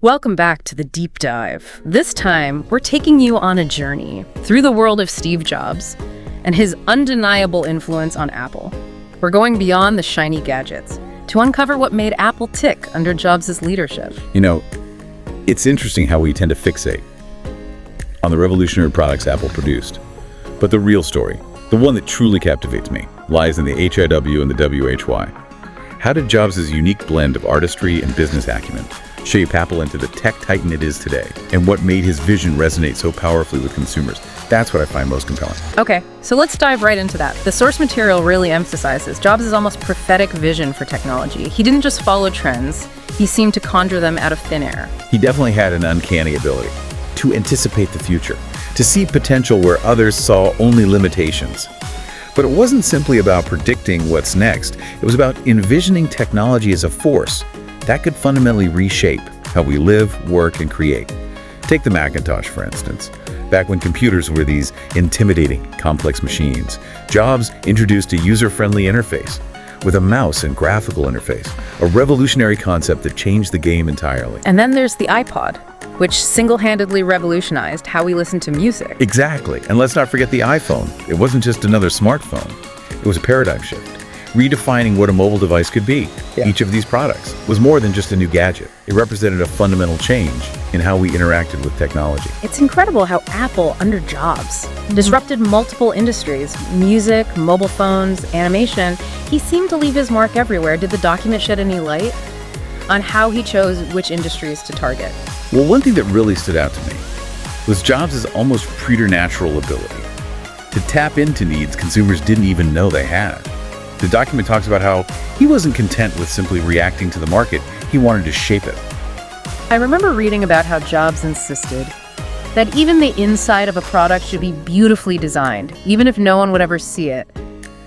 Welcome back to the Deep Dive. This time, we're taking you on a journey through the world of Steve Jobs and his undeniable influence on Apple. We're going beyond the shiny gadgets to uncover what made Apple tick under Jobs' leadership. You know, it's interesting how we tend to fixate on the revolutionary products Apple produced. But the real story, the one that truly captivates me, lies in the HIW and the WHY. How did Jobs' unique blend of artistry and business acumen shape Apple into the tech titan it is today? And what made his vision resonate so powerfully with consumers? That's what I find most compelling. Okay, so let's dive right into that. The source material really emphasizes Jobs' almost prophetic vision for technology. He didn't just follow trends, he seemed to conjure them out of thin air. He definitely had an uncanny ability to anticipate the future, to see potential where others saw only limitations. But it wasn't simply about predicting what's next. It was about envisioning technology as a force that could fundamentally reshape how we live, work, and create. Take the Macintosh, for instance. Back when computers were these intimidating, complex machines, Jobs introduced a user-friendly interface with a mouse and graphical interface, a revolutionary concept that changed the game entirely. And then there's the iPod, which single-handedly revolutionized how we listen to music. Exactly. And let's not forget the iPhone. It wasn't just another smartphone. It was a paradigm shift, redefining what a mobile device could be. Each of these products was more than just a new gadget. It represented a fundamental change in how we interacted with technology. It's incredible how Apple, under Jobs, disrupted multiple industries: music, mobile phones, animation. He seemed to leave his mark everywhere. Did the document shed any light on how he chose which industries to target? Well, one thing that really stood out to me was Jobs' almost preternatural ability to tap into needs consumers didn't even know they had. The document talks about how he wasn't content with simply reacting to the market, he wanted to shape it. I remember reading about how Jobs insisted that even the inside of a product should be beautifully designed, even if no one would ever see it.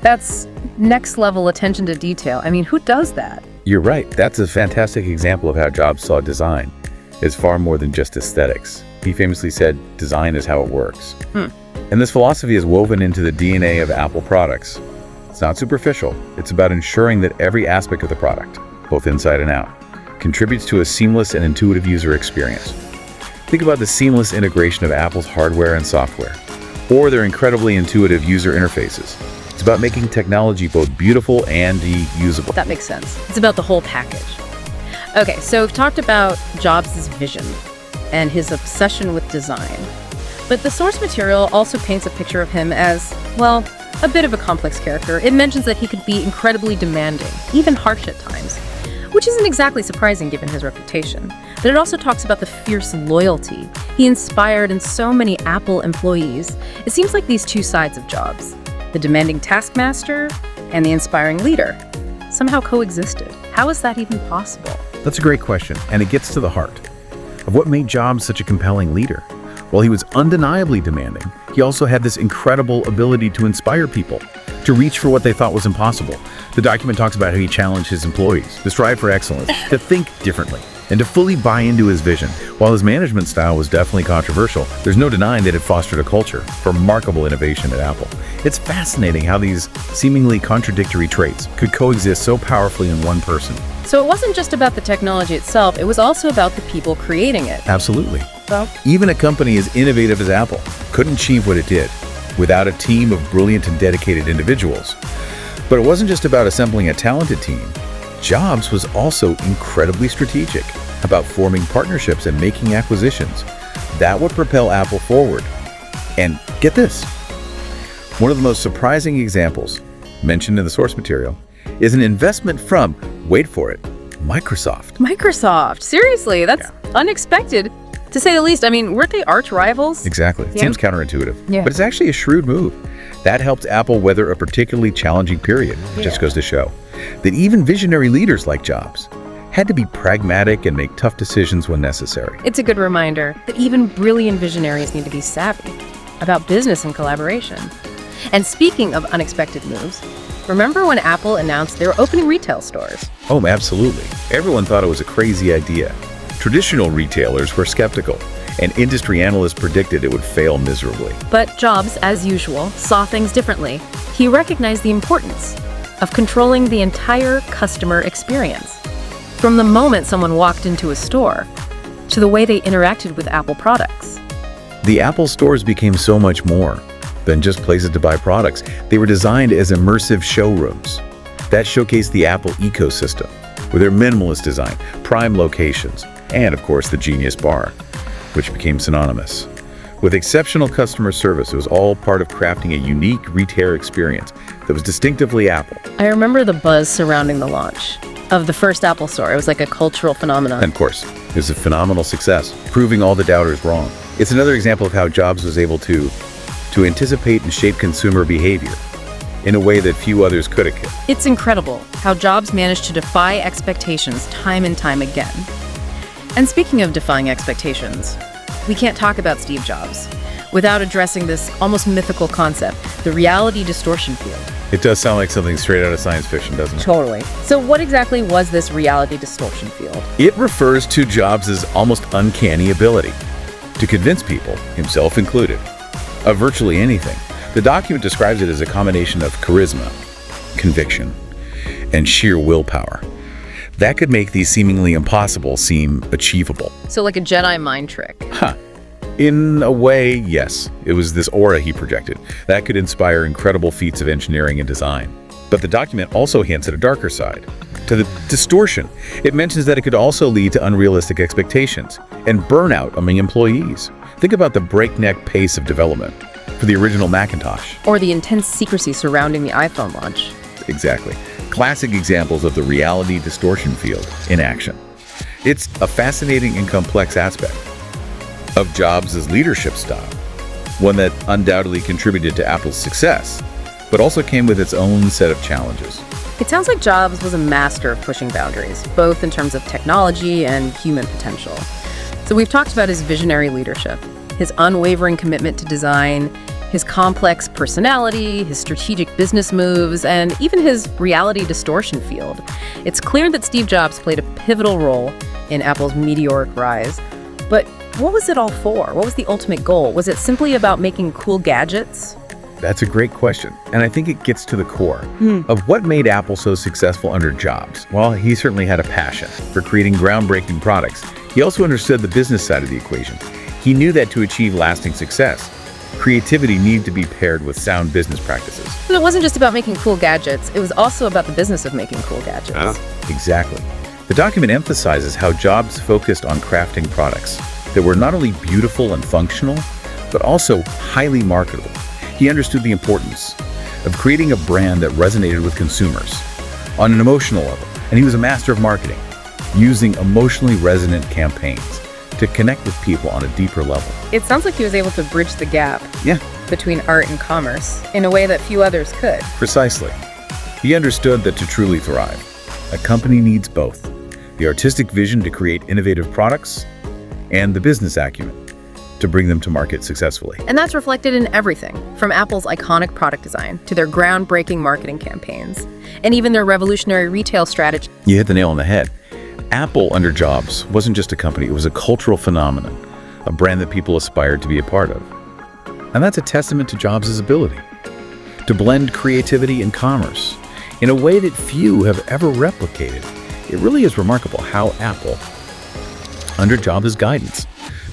That's next level attention to detail. I mean, who does that? You're right. That's a fantastic example of how Jobs saw design as far more than just aesthetics. He famously said, "Design is how it works." And this philosophy is woven into the DNA of Apple products. It's not superficial. It's about ensuring that every aspect of the product, both inside and out, contributes to a seamless and intuitive user experience. Think about the seamless integration of Apple's hardware and software, or their incredibly intuitive user interfaces. It's about making technology both beautiful and usable. That makes sense. It's about the whole package. Okay, so we've talked about Jobs' vision and his obsession with design. But the source material also paints a picture of him as, well, a bit of a complex character. It mentions that he could be incredibly demanding, even harsh at times, which isn't exactly surprising given his reputation. But it also talks about the fierce loyalty he inspired in so many Apple employees. It seems like these two sides of Jobs, the demanding taskmaster and the inspiring leader, somehow coexisted. How is that even possible? That's a great question, and it gets to the heart of what made Jobs such a compelling leader. While he was undeniably demanding, he also had this incredible ability to inspire people to reach for what they thought was impossible. The document talks about how he challenged his employees to strive for excellence, to think differently, and to fully buy into his vision. While his management style was definitely controversial, there's no denying that it fostered a culture for remarkable innovation at Apple. It's fascinating how these seemingly contradictory traits could coexist so powerfully in one person. So it wasn't just about the technology itself, it was also about the people creating it. Absolutely. Well, Even a company as innovative as Apple couldn't achieve what it did without a team of brilliant and dedicated individuals. But it wasn't just about assembling a talented team. Jobs was also incredibly strategic about forming partnerships and making acquisitions. That would propel Apple forward. And get this, one of the most surprising examples mentioned in the source material is an investment from, wait for it, Microsoft. Microsoft. Seriously, that's unexpected, to say the least. I mean, weren't they arch rivals? Exactly. It seems counterintuitive, Yeah. but it's actually a shrewd move. That helped Apple weather a particularly challenging period. It just goes to show that even visionary leaders like Jobs had to be pragmatic and make tough decisions when necessary. It's a good reminder that even brilliant visionaries need to be savvy about business and collaboration. And speaking of unexpected moves, remember when Apple announced they were opening retail stores? Oh, absolutely. Everyone thought it was a crazy idea. Traditional retailers were skeptical, and industry analysts predicted it would fail miserably. But Jobs, as usual, saw things differently. He recognized the importance of controlling the entire customer experience, from the moment someone walked into a store to the way they interacted with Apple products. The Apple stores became so much more than just places to buy products. They were designed as immersive showrooms that showcased the Apple ecosystem with their minimalist design, prime locations, and of course the Genius Bar, which became synonymous. With exceptional customer service, it was all part of crafting a unique retail experience that was distinctively Apple. I remember the buzz surrounding the launch of the first Apple store. It was like a cultural phenomenon. And of course, it was a phenomenal success, proving all the doubters wrong. It's another example of how Jobs was able to anticipate and shape consumer behavior in a way that few others could have. It's incredible how Jobs managed to defy expectations time and time again. And speaking of defying expectations, we can't talk about Steve Jobs without addressing this almost mythical concept, the reality distortion field. It does sound like something straight out of science fiction, doesn't it? Totally. So what exactly was this reality distortion field? It refers to Jobs' almost uncanny ability to convince people, himself included, of virtually anything. The document describes it as a combination of charisma, conviction, and sheer willpower that could make the seemingly impossible seem achievable. So like a Jedi mind trick. In a way, yes. It was this aura he projected that could inspire incredible feats of engineering and design. But the document also hints at a darker side, to the distortion. It mentions that it could also lead to unrealistic expectations and burnout among employees. Think about the breakneck pace of development for the original Macintosh. Or the intense secrecy surrounding the iPhone launch. Exactly. Classic examples of the reality distortion field in action. It's a fascinating and complex aspect of Jobs' leadership style, one that undoubtedly contributed to Apple's success, but also came with its own set of challenges. It sounds like Jobs was a master of pushing boundaries, both in terms of technology and human potential. So we've talked about his visionary leadership, his unwavering commitment to design, his complex personality, his strategic business moves, and even his reality distortion field. It's clear that Steve Jobs played a pivotal role in Apple's meteoric rise. But what was it all for? What was the ultimate goal? Was it simply about making cool gadgets? That's a great question, and I think it gets to the core of what made Apple so successful under Jobs. Well, he certainly had a passion for creating groundbreaking products. He also understood the business side of the equation. He knew that to achieve lasting success, creativity needed to be paired with sound business practices. So it wasn't just about making cool gadgets, it was also about the business of making cool gadgets. Exactly. The document emphasizes how Jobs focused on crafting products that were not only beautiful and functional, but also highly marketable. He understood the importance of creating a brand that resonated with consumers on an emotional level, and he was a master of marketing, using emotionally resonant campaigns to connect with people on a deeper level. It sounds like he was able to bridge the gap Yeah, between art and commerce in a way that few others could. precisely. He understood that to truly thrive, a company needs both the artistic vision to create innovative products and the business acumen to bring them to market successfully. And that's reflected in everything, from Apple's iconic product design to their groundbreaking marketing campaigns, and even their revolutionary retail strategy. You hit the nail on the head. Apple under Jobs wasn't just a company, it was a cultural phenomenon, a brand that people aspired to be a part of. And that's a testament to Jobs' ability to blend creativity and commerce in a way that few have ever replicated. It really is remarkable how Apple, under Jobs' guidance,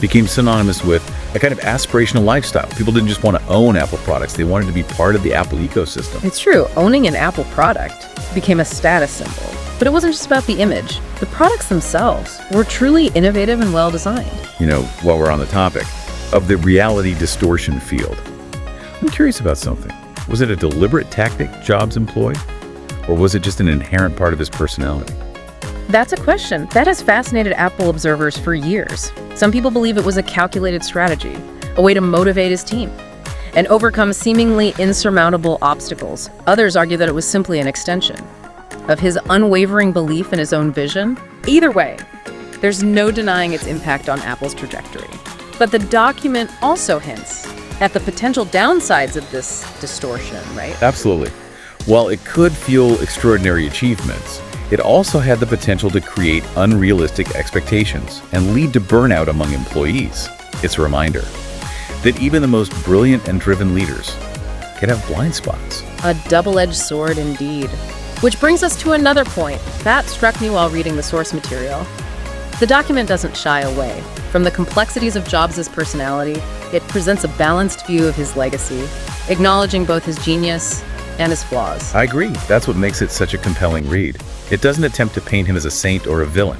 became synonymous with a kind of aspirational lifestyle. People didn't just want to own Apple products, they wanted to be part of the Apple ecosystem. It's true, owning an Apple product became a status symbol. But it wasn't just about the image. The products themselves were truly innovative and well-designed. You know, while we're on the topic of the reality distortion field, I'm curious about something. Was it a deliberate tactic Jobs employed? Or was it just an inherent part of his personality? That's a question that has fascinated Apple observers for years. Some people believe it was a calculated strategy, a way to motivate his team and overcome seemingly insurmountable obstacles. Others argue that it was simply an extension of his unwavering belief in his own vision. Either way, there's no denying its impact on Apple's trajectory. But the document also hints at the potential downsides of this distortion, right? Absolutely. While it could fuel extraordinary achievements, it also had the potential to create unrealistic expectations and lead to burnout among employees. It's a reminder that even the most brilliant and driven leaders can have blind spots. A double-edged sword indeed. Which brings us to another point that struck me while reading the source material. The document doesn't shy away from the complexities of Jobs' personality. It presents a balanced view of his legacy, acknowledging both his genius and his flaws. I agree. That's what makes it such a compelling read. It doesn't attempt to paint him as a saint or a villain.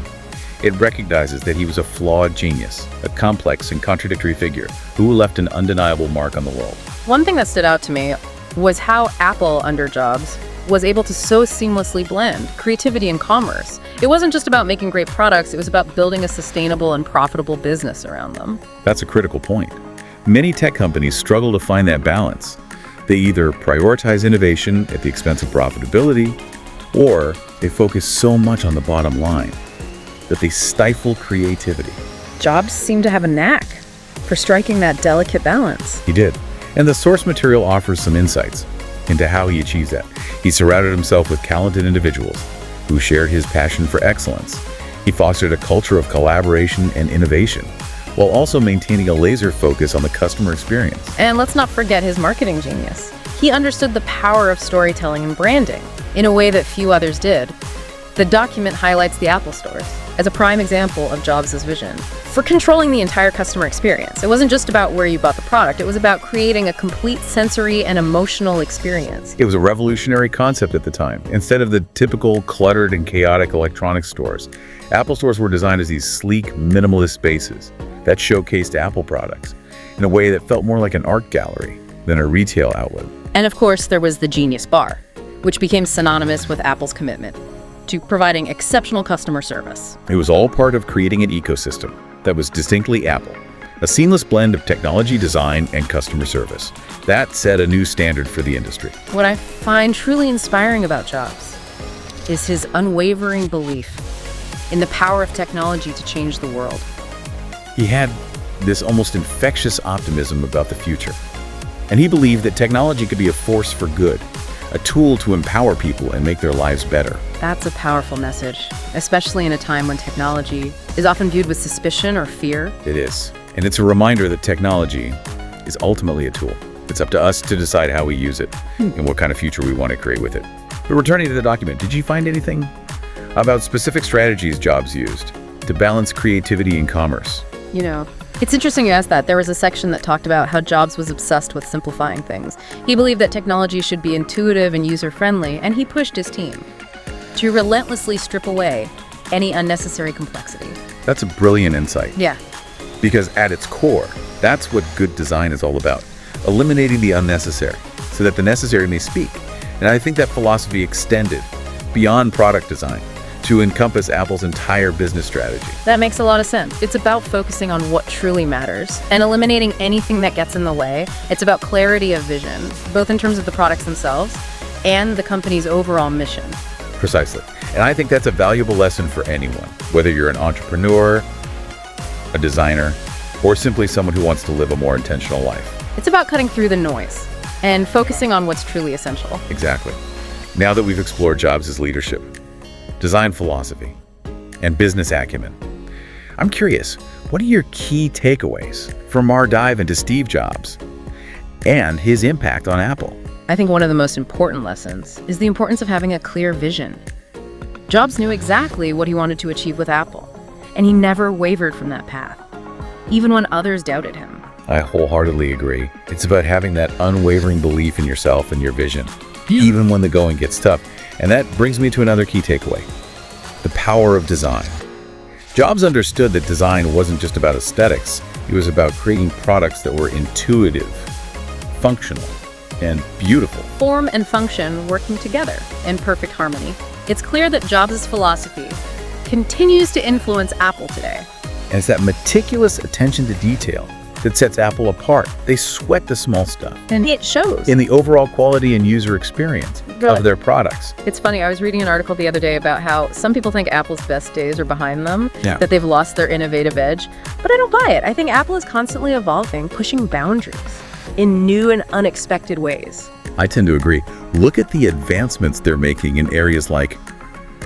It recognizes that he was a flawed genius, a complex and contradictory figure who left an undeniable mark on the world. One thing that stood out to me was how Apple, under Jobs, was able to so seamlessly blend creativity and commerce. It wasn't just about making great products, it was about building a sustainable and profitable business around them. That's a critical point. Many tech companies struggle to find that balance. They either prioritize innovation at the expense of profitability, or they focus so much on the bottom line that they stifle creativity. Jobs seemed to have a knack for striking that delicate balance. He did. And the source material offers some insights into how he achieves that. He surrounded himself with talented individuals who shared his passion for excellence. He fostered a culture of collaboration and innovation, while also maintaining a laser focus on the customer experience. And let's not forget his marketing genius. He understood the power of storytelling and branding in a way that few others did. The document highlights the Apple stores as a prime example of Jobs' vision for controlling the entire customer experience. It wasn't just about where you bought the product, it was about creating a complete sensory and emotional experience. It was a revolutionary concept at the time. Instead of the typical cluttered and chaotic electronics stores, Apple stores were designed as these sleek, minimalist spaces that showcased Apple products in a way that felt more like an art gallery than a retail outlet. And of course, there was the Genius Bar, which became synonymous with Apple's commitment to providing exceptional customer service. It was all part of creating an ecosystem that was distinctly Apple, a seamless blend of technology, design, and customer service. That set a new standard for the industry. What I find truly inspiring about Jobs is his unwavering belief in the power of technology to change the world. He had this almost infectious optimism about the future, and he believed that technology could be a force for good, a tool to empower people and make their lives better. That's a powerful message, especially in a time when technology is often viewed with suspicion or fear. It is. And it's a reminder that technology is ultimately a tool. It's up to us to decide how we use it and what kind of future we want to create with it. But returning to the document, did you find anything about specific strategies Jobs used to balance creativity and commerce? You know, it's interesting you asked that. There was a section that talked about how Jobs was obsessed with simplifying things. He believed that technology should be intuitive and user-friendly, and he pushed his team to relentlessly strip away any unnecessary complexity. That's a brilliant insight. Yeah. Because at its core, that's what good design is all about. Eliminating the unnecessary so that the necessary may speak. And I think that philosophy extended beyond product design to encompass Apple's entire business strategy. That makes a lot of sense. It's about focusing on what truly matters and eliminating anything that gets in the way. It's about clarity of vision, both in terms of the products themselves and the company's overall mission. Precisely. And I think that's a valuable lesson for anyone, whether you're an entrepreneur, a designer, or simply someone who wants to live a more intentional life. It's about cutting through the noise and focusing on what's truly essential. Exactly. Now that we've explored Jobs' leadership, design philosophy, and business acumen, I'm curious, what are your key takeaways from our dive into Steve Jobs and his impact on Apple? I think one of the most important lessons is the importance of having a clear vision. Jobs knew exactly what he wanted to achieve with Apple, and he never wavered from that path, even when others doubted him. I wholeheartedly agree. It's about having that unwavering belief in yourself and your vision, even when the going gets tough. And that brings me to another key takeaway: the power of design. Jobs understood that design wasn't just about aesthetics. It was about creating products that were intuitive, functional, and beautiful. Form and function working together in perfect harmony. It's clear that Jobs' philosophy continues to influence Apple today. And it's that meticulous attention to detail that sets Apple apart. They sweat the small stuff. And it shows In the overall quality and user experience of their products. It's funny, I was reading an article the other day about how some people think Apple's best days are behind them, Yeah. that they've lost their innovative edge, but I don't buy it. I think Apple is constantly evolving, pushing boundaries in new and unexpected ways. I tend to agree. Look at the advancements they're making in areas like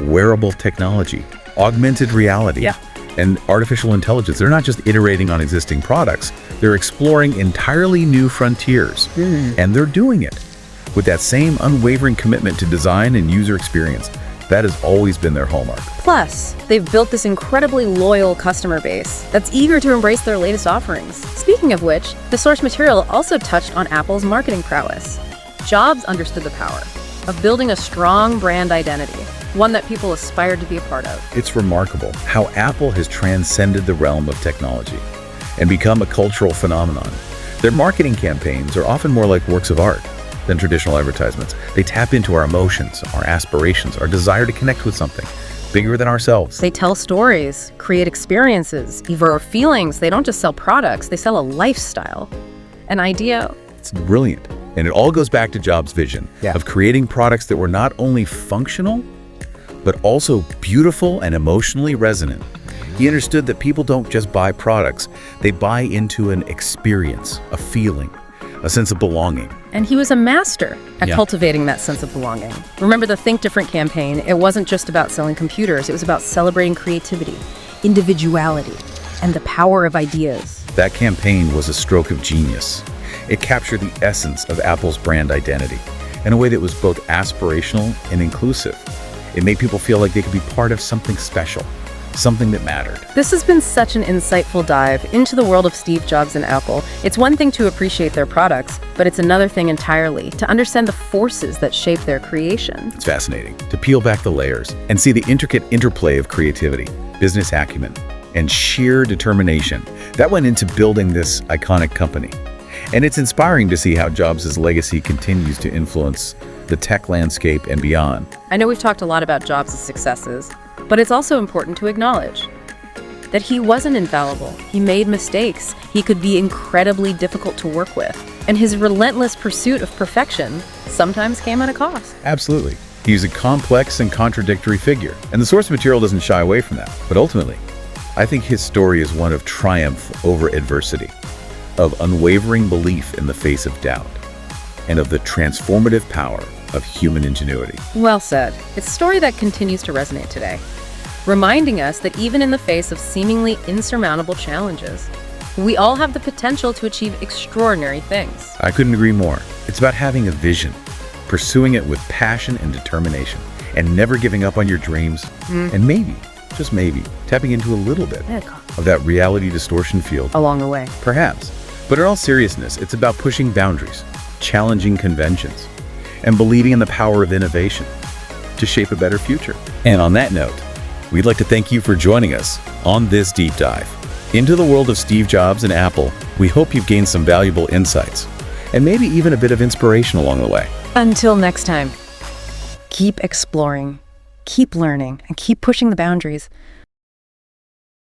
wearable technology, augmented reality, Yeah. and artificial intelligence. They're not just iterating on existing products, they're exploring entirely new frontiers. And they're doing it with that same unwavering commitment to design and user experience. That has always been their hallmark. Plus, they've built this incredibly loyal customer base that's eager to embrace their latest offerings. Speaking of which, the source material also touched on Apple's marketing prowess. Jobs understood the power of building a strong brand identity, one that people aspired to be a part of. It's remarkable how Apple has transcended the realm of technology and become a cultural phenomenon. Their marketing campaigns are often more like works of art than traditional advertisements. They tap into our emotions, our aspirations, our desire to connect with something bigger than ourselves. They tell stories, create experiences, evoke feelings. They don't just sell products, they sell a lifestyle, an idea. It's brilliant. And it all goes back to Jobs' vision of creating products that were not only functional, but also beautiful and emotionally resonant. He understood that people don't just buy products, they buy into an experience, a feeling, a sense of belonging. And he was a master at cultivating that sense of belonging. Remember the Think Different campaign? It wasn't just about selling computers, it was about celebrating creativity, individuality, and the power of ideas. That campaign was a stroke of genius. It captured the essence of Apple's brand identity in a way that was both aspirational and inclusive. It made people feel like they could be part of something special, something that mattered. This has been such an insightful dive into the world of Steve Jobs and Apple. It's one thing to appreciate their products, but it's another thing entirely to understand the forces that shape their creation. It's fascinating to peel back the layers and see the intricate interplay of creativity, business acumen, and sheer determination that went into building this iconic company. And it's inspiring to see how Jobs' legacy continues to influence the tech landscape and beyond. I know we've talked a lot about Jobs' successes, but it's also important to acknowledge that he wasn't infallible. He made mistakes. He could be incredibly difficult to work with. And his relentless pursuit of perfection sometimes came at a cost. Absolutely. He's a complex and contradictory figure, and the source material doesn't shy away from that. But ultimately, I think his story is one of triumph over adversity, of unwavering belief in the face of doubt, and of the transformative power of human ingenuity. Well said. It's a story that continues to resonate today, reminding us that even in the face of seemingly insurmountable challenges, we all have the potential to achieve extraordinary things. I couldn't agree more. It's about having a vision, pursuing it with passion and determination, and never giving up on your dreams, and maybe, just maybe, tapping into a little bit of that reality distortion field. Along the way. Perhaps. But in all seriousness, it's about pushing boundaries, challenging conventions, and believing in the power of innovation to shape a better future. And on that note, we'd like to thank you for joining us on this deep dive into the world of Steve Jobs and Apple. We hope you've gained some valuable insights and maybe even a bit of inspiration along the way. Until next time, keep exploring, keep learning, and keep pushing the boundaries